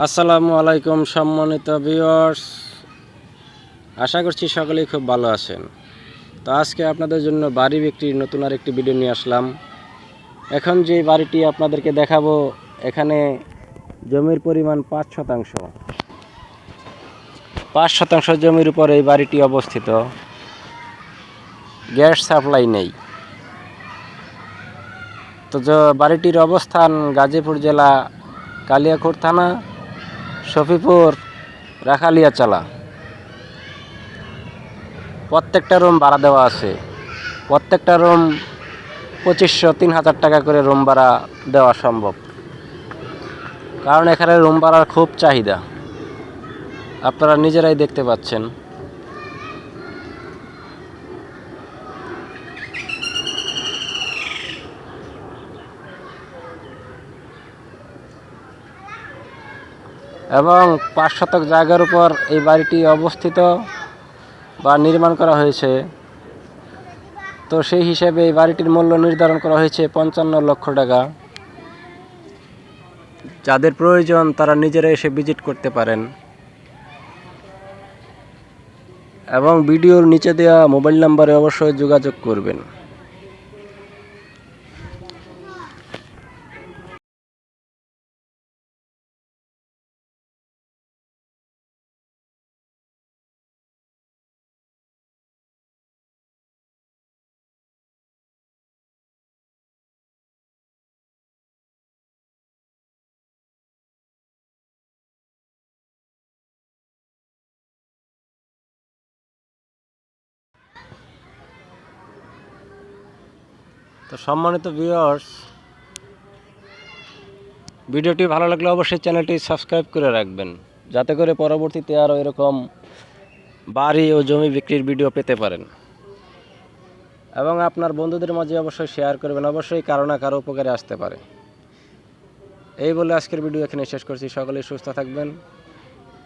আসসালামু আলাইকুম সম্মানিত ভিউয়ার্স, আশা করছি সকলেই খুব ভালো আছেন। তো আজকে আপনাদের জন্য বাড়ি বিক্রির নতুন আরেকটি ভিডিও নিয়ে আসলাম। এখন যে বাড়িটি আপনাদেরকে দেখাবো, এখানে জমির পরিমাণ 5 শতাংশ। 5 শতাংশ জমির উপর এই বাড়িটি অবস্থিত। গ্যাস সাপ্লাই নেই। তো বাড়িটির অবস্থান গাজীপুর জেলা, কালিয়াকৈর থানা, শফিপুর, রাখালিয়াচালা। প্রত্যেকটা রুম ভাড়া দেওয়া আছে। প্রত্যেকটা রুম 2500-3000 টাকা করে রুম ভাড়া দেওয়া সম্ভব, কারণ এখানে রুম ভাড়ার খুব চাহিদা, আপনারা নিজেরাই দেখতে পাচ্ছেন। এবং 5 শতক জায়গার উপর এই বাড়িটি অবস্থিত বা নির্মাণ করা হয়েছে। তো সেই হিসেবে এই বাড়িটির মূল্য নির্ধারণ করা হয়েছে 55 লক্ষ টাকা। যাদের প্রয়োজন তারা নিজেরা এসে ভিজিট করতে পারেন এবং ভিডিওর নিচে দেওয়া মোবাইল নাম্বারে অবশ্যই যোগাযোগ করবেন। তো সম্মানিত ভিউয়ার্স, ভিডিওটি ভালো লাগলে অবশ্যই চ্যানেলটি সাবস্ক্রাইব করে রাখবেন, যাতে করে পরবর্তীতে আরও এরকম বাড়ি ও জমি বিক্রির ভিডিও পেতে পারেন। এবং আপনার বন্ধুদের মাঝে অবশ্যই শেয়ার করবেন, অবশ্যই কারো না কারো উপকারে আসতে পারে। এই বলে আজকের ভিডিও এখানে শেষ করছি। সকলেই সুস্থ থাকবেন,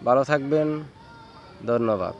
ভালো থাকবেন, ধন্যবাদ।